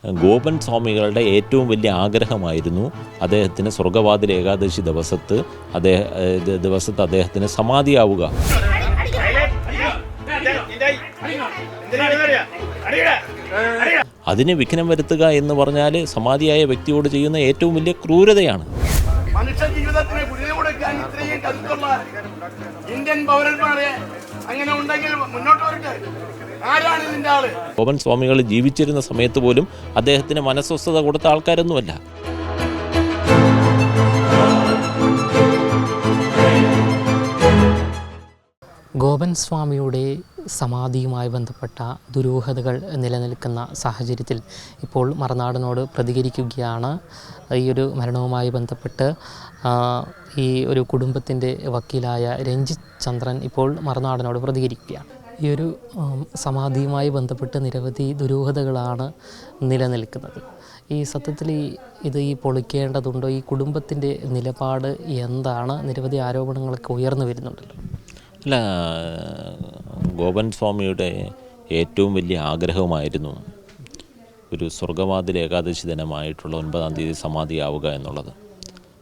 ഗോപൻ സ്വാമികളുടെ ഏറ്റവും വലിയ ആഗ്രഹമായിരുന്നു അദ്ദേഹത്തിന് സ്വർഗവാതിൽ ഏകാദശി ദിവസത്തെ അദ്ദേഹത്തിന് സമാധിയാവുക. അതിന് വിഘ്നം വരുത്തുക എന്ന് പറഞ്ഞാൽ സമാധിയായ വ്യക്തിയോട് ചെയ്യുന്ന ഏറ്റവും വലിയ ക്രൂരതയാണ്. മനുഷ്യ ജീവിതത്തിന് കുടിൽ കൊടുക്കാൻ ഇത്രയും കരുത്തുള്ള ഇന്ത്യൻ പൗരന്മാരെ അങ്ങനെ ഉണ്ടെങ്കിൽ മുന്നോട്ട് വരട്ടെ. ആരാണ് ഇതിന്റെ ആള്? ഗോപൻ സ്വാമികൾ ജീവിച്ചിരുന്ന സമയത്ത് പോലും അദ്ദേഹത്തിന് മനസ്വസ്ഥത കൊടുത്ത ആൾക്കാരൊന്നുമല്ല. ഗോപൻ സ്വാമിയുടെ സമാധിയുമായി ബന്ധപ്പെട്ട ദുരൂഹതകൾ നിലനിൽക്കുന്ന സാഹചര്യത്തിൽ ഇപ്പോൾ മറുനാടനോട് പ്രതികരിക്കുകയാണ്. ഈ ഒരു മരണവുമായി ബന്ധപ്പെട്ട് ഈ ഒരു കുടുംബത്തിൻ്റെ വക്കീലായ രഞ്ജിത്ത് ചന്ദ്രൻ ഇപ്പോൾ മറുനാടനോട് പ്രതികരിക്കുകയാണ്. ഈ ഒരു സമാധിയുമായി ബന്ധപ്പെട്ട് നിരവധി ദുരൂഹതകളാണ് നിലനിൽക്കുന്നത്. ഈ സത്യത്തിൽ ഇത് പൊളിക്കേണ്ടതുണ്ടോ? ഈ കുടുംബത്തിൻ്റെ നിലപാട് എന്താണ്? നിരവധി ആരോപണങ്ങളൊക്കെ ഉയർന്നു വരുന്നുണ്ടല്ലോ. അല്ല, ഗോപൻ സ്വാമിയുടെ ഏറ്റവും വലിയ ആഗ്രഹമായിരുന്നു ഒരു സ്വർഗവാതിൽ ഏകാദശി ദിനമായിട്ടുള്ള 9-ാം തീയതി സമാധിയാവുക എന്നുള്ളത്.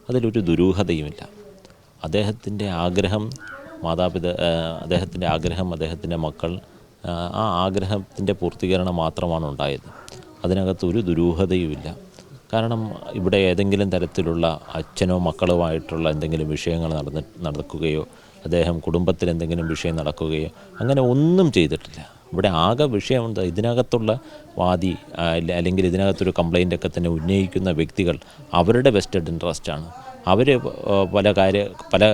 അതിലൊരു ദുരൂഹതയുമില്ല. അദ്ദേഹത്തിൻ്റെ ആഗ്രഹം അദ്ദേഹത്തിൻ്റെ മക്കൾ, ആ ആഗ്രഹത്തിൻ്റെ പൂർത്തീകരണം മാത്രമാണ് ഉണ്ടായത്. അതിനകത്തൊരു ദുരൂഹതയുമില്ല. കാരണം ഇവിടെ ഏതെങ്കിലും തരത്തിലുള്ള അച്ഛനോ മക്കളുമായിട്ടുള്ള എന്തെങ്കിലും വിഷയങ്ങൾ നടക്കുകയോ അദ്ദേഹം കുടുംബത്തിൽ എന്തെങ്കിലും വിഷയം നടക്കുകയോ അങ്ങനെ ഒന്നും ചെയ്തിട്ടില്ല. ഇവിടെ ആകെ വിഷയം എന്താ? ഇതിനകത്തുള്ള വാദി അല്ലെങ്കിൽ ഇതിനകത്തൊരു കംപ്ലൈൻ്റൊക്കെ തന്നെ ഉന്നയിക്കുന്ന വ്യക്തികൾ അവരുടെ വെസ്റ്റഡ് ഇൻട്രസ്റ്റാണ്. അവർ പല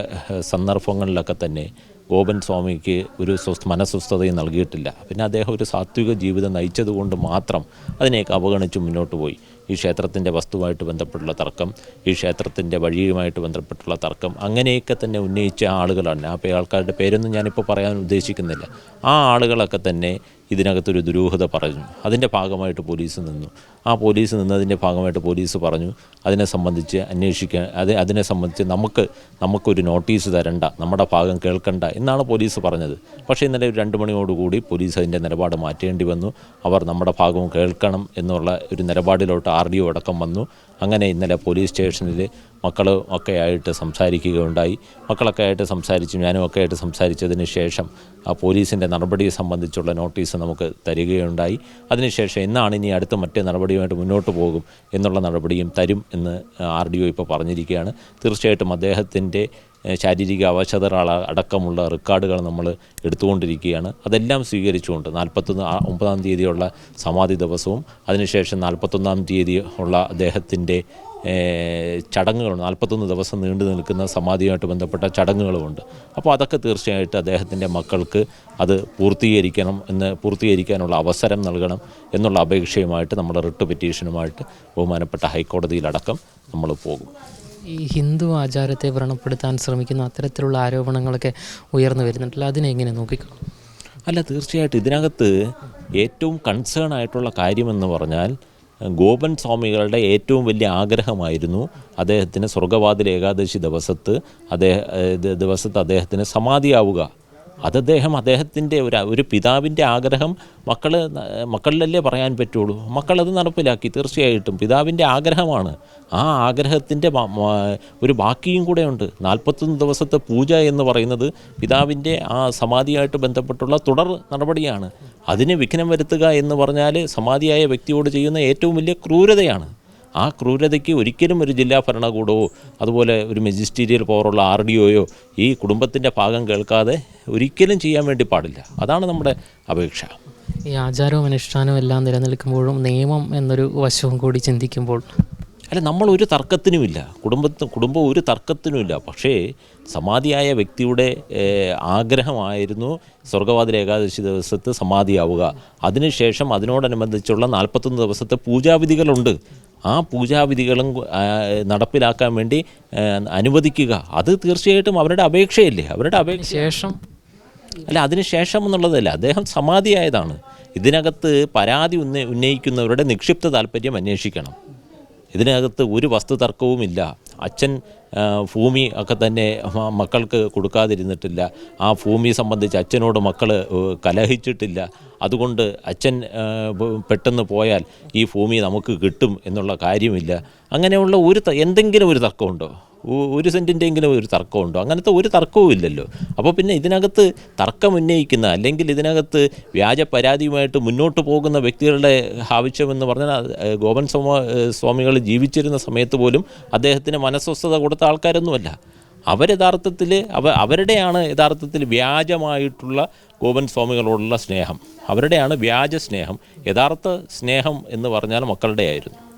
സന്ദർഭങ്ങളിലൊക്കെ തന്നെ ഗോപൻ സ്വാമിക്ക് ഒരു മനസ്വസ്ഥതയും നൽകിയിട്ടില്ല. പിന്നെ അദ്ദേഹം ഒരു സാത്വിക ജീവിതം നയിച്ചതുകൊണ്ട് മാത്രം അതിനെയൊക്കെ അവഗണിച്ച് മുന്നോട്ട് പോയി. ഈ ക്ഷേത്രത്തിൻ്റെ വസ്തുവായിട്ട് ബന്ധപ്പെട്ടുള്ള തർക്കം, ഈ ക്ഷേത്രത്തിൻ്റെ വഴിയുമായിട്ട് ബന്ധപ്പെട്ടുള്ള തർക്കം, അങ്ങനെയൊക്കെ തന്നെ ഉന്നയിച്ച ആളുകളാണ്. ആ ആൾക്കാരുടെ പേരൊന്നും ഞാനിപ്പോൾ പറയാൻ ഉദ്ദേശിക്കുന്നില്ല. ആ ആളുകളൊക്കെ തന്നെ ഇതിനകത്തൊരു ദുരൂഹത പറഞ്ഞു. അതിൻ്റെ ഭാഗമായിട്ട് പോലീസ് നിന്നു. ആ പോലീസ് നിന്നതിൻ്റെ ഭാഗമായിട്ട് പോലീസ് പറഞ്ഞു അതിനെ സംബന്ധിച്ച് അന്വേഷിക്കാൻ, അതിനെ സംബന്ധിച്ച് നമുക്കൊരു നോട്ടീസ് തരണ്ട, നമ്മുടെ ഭാഗം കേൾക്കണ്ട എന്നാണ് പോലീസ് പറഞ്ഞത്. പക്ഷേ ഇന്നലെ 2 മണിയോടുകൂടി പോലീസ് അതിൻ്റെ നിലപാട് മാറ്റേണ്ടി വന്നു. അവർ നമ്മുടെ ഭാഗവും കേൾക്കണം എന്നുള്ള ഒരു നിലപാടിലോട്ട് RDO അടക്കം വന്നു. അങ്ങനെ ഇന്നലെ പോലീസ് സ്റ്റേഷനിൽ മക്കളൊക്കെ ആയിട്ട് സംസാരിക്കുകയുണ്ടായി. ഞാനും ഒക്കെ ആയിട്ട് സംസാരിച്ചതിന് ശേഷം ആ പോലീസിൻ്റെ നടപടിയെ സംബന്ധിച്ചുള്ള നോട്ടീസ് നമുക്ക് തരികയുണ്ടായി. അതിനുശേഷം എന്നാണ് ഇനി അടുത്ത മറ്റേ നടപടിയുമായിട്ട് മുന്നോട്ട് പോകും എന്നുള്ള നടപടിയും തരും എന്ന് RDO ഇപ്പോൾ പറഞ്ഞിരിക്കുകയാണ്. തീർച്ചയായിട്ടും അദ്ദേഹത്തിൻ്റെ ശാരീരിക അവശതകൾ അടക്കമുള്ള റെക്കോർഡുകൾ നമ്മൾ എടുത്തുകൊണ്ടിരിക്കുകയാണ്. അതെല്ലാം സ്വീകരിച്ചുകൊണ്ട് 9-ാം തീയതിയുള്ള സമാധി ദിവസവും അതിനുശേഷം 41-ാം തീയതി ഉള്ള അദ്ദേഹത്തിൻ്റെ ചടങ്ങുകളുണ്ട്. 41 ദിവസം നീണ്ടു നിൽക്കുന്ന സമാധിയുമായിട്ട് ബന്ധപ്പെട്ട ചടങ്ങുകളുമുണ്ട്. അപ്പോൾ അതൊക്കെ തീർച്ചയായിട്ടും അദ്ദേഹത്തിൻ്റെ മക്കൾക്ക് അത് പൂർത്തീകരിക്കാനുള്ള അവസരം നൽകണം എന്നുള്ള അപേക്ഷയുമായിട്ട് നമ്മൾ റിട്ട് പെറ്റീഷനുമായിട്ട് ബഹുമാനപ്പെട്ട ഹൈക്കോടതിയിലടക്കം നമ്മൾ പോകും. ഈ ഹിന്ദു ആചാരത്തെ വ്രണപ്പെടുത്താൻ ശ്രമിക്കുന്ന അത്തരത്തിലുള്ള ആരോപണങ്ങളൊക്കെ ഉയർന്നു വരുന്നുണ്ടല്ലോ, അതിനെങ്ങനെ നോക്കിക്കോ? അല്ല, തീർച്ചയായിട്ടും ഇതിനകത്ത് ഏറ്റവും കൺസേൺ ആയിട്ടുള്ള കാര്യമെന്ന് പറഞ്ഞാൽ ഗോപൻ സ്വാമികളുടെ ഏറ്റവും വലിയ ആഗ്രഹമായിരുന്നു അദ്ദേഹത്തിന് സ്വർഗവാതിൽ ഏകാദശി ദിവസത്തെ അദ്ദേഹത്തിന് സമാധിയാവുക. അദ്ദേഹത്തിൻ്റെ ഒരു പിതാവിൻ്റെ ആഗ്രഹം മക്കളിലല്ലേ പറയാൻ പറ്റുള്ളൂ. മക്കളത് നടപ്പിലാക്കി. തീർച്ചയായിട്ടും പിതാവിൻ്റെ ആഗ്രഹമാണ്. ആ ആഗ്രഹത്തിൻ്റെ ഒരു ബാക്കിയും കൂടെ ഉണ്ട്. 41 ദിവസത്തെ പൂജ എന്ന് പറയുന്നത് പിതാവിൻ്റെ ആ സമാധിയായിട്ട് ബന്ധപ്പെട്ടുള്ള തുടർ നടപടിയാണ്. അതിന് വിഘ്നം വരുത്തുക എന്ന് പറഞ്ഞാൽ സമാധിയായ വ്യക്തിയോട് ചെയ്യുന്ന ഏറ്റവും വലിയ ക്രൂരതയാണ്. ആ ക്രൂരതയ്ക്ക് ഒരിക്കലും ഒരു ജില്ലാ ഭരണകൂടമോ അതുപോലെ ഒരു മജിസ്റ്റീരിയൽ പവറുള്ള RDOയോ ഈ കുടുംബത്തിൻ്റെ ഭാഗം കേൾക്കാതെ ഒരിക്കലും ചെയ്യാൻ വേണ്ടി പാടില്ല. അതാണ് നമ്മുടെ അപേക്ഷ. ഈ ആചാരവും അനുഷ്ഠാനവും എല്ലാം നിലനിൽക്കുമ്പോഴും നിയമം എന്നൊരു വശവും കൂടി ചിന്തിക്കുമ്പോൾ അല്ല, നമ്മളൊരു തർക്കത്തിനുമില്ല, കുടുംബം ഒരു തർക്കത്തിനുമില്ല. പക്ഷേ സമാധിയായ വ്യക്തിയുടെ ആഗ്രഹമായിരുന്നു സ്വർഗവാതിൽ ഏകാദശി ദിവസത്തെ സമാധിയാവുക. അതിനുശേഷം അതിനോടനുബന്ധിച്ചുള്ള 41 ദിവസത്തെ പൂജാവിധികളുണ്ട്. ആ പൂജാവിധികളും നടപ്പിലാക്കാൻ വേണ്ടി അനുവദിക്കുക. അത് തീർച്ചയായിട്ടും അവരുടെ അപേക്ഷയല്ലേ, അവരുടെ ശേഷം അല്ല, അതിനുശേഷം എന്നുള്ളതല്ല, അദ്ദേഹം സമാധിയായതാണ്. ഇതിനകത്ത് പരാതി ഉന്നയിക്കുന്നവരുടെ നിക്ഷിപ്ത താല്പര്യം അന്വേഷിക്കണം. ഇതിനകത്ത് ഒരു വസ്തു തർക്കവുമില്ല. അച്ഛൻ ഭൂമി ഒക്കെ തന്നെ മക്കൾക്ക് കൊടുക്കാതിരുന്നിട്ടില്ല. ആ ഭൂമി സംബന്ധിച്ച് അച്ഛനോട് മക്കൾ കലഹിച്ചിട്ടില്ല. അതുകൊണ്ട് അച്ഛൻ പെട്ടെന്ന് പോയാൽ ഈ ഭൂമി നമുക്ക് കിട്ടും എന്നുള്ള കാര്യമില്ല. അങ്ങനെയുള്ള എന്തെങ്കിലും ഒരു തർക്കമുണ്ടോ? ഒരു സെൻറ്റിൻ്റെയെങ്കിലും ഒരു തർക്കമുണ്ടോ? അങ്ങനത്തെ ഒരു തർക്കവും ഇല്ലല്ലോ. അപ്പോൾ പിന്നെ ഇതിനകത്ത് തർക്കം ഉന്നയിക്കുന്ന അല്ലെങ്കിൽ ഇതിനകത്ത് വ്യാജ പരാതിയുമായിട്ട് മുന്നോട്ട് പോകുന്ന വ്യക്തികളുടെ ആവശ്യമെന്ന് പറഞ്ഞാൽ ഗോപൻ സ്വാമികൾ ജീവിച്ചിരുന്ന സമയത്ത് പോലും അദ്ദേഹത്തിന് മനസ്വസ്ഥത കൊടുത്ത ആൾക്കാരൊന്നുമല്ല. അവരുടെയാണ് യഥാർത്ഥത്തിൽ വ്യാജമായിട്ടുള്ള ഗോപൻ സ്വാമികളോടുള്ള സ്നേഹം. അവരുടെയാണ് വ്യാജ സ്നേഹം. യഥാർത്ഥ സ്നേഹം എന്ന് പറഞ്ഞാൽ മക്കളുടെ ആയിരുന്നു.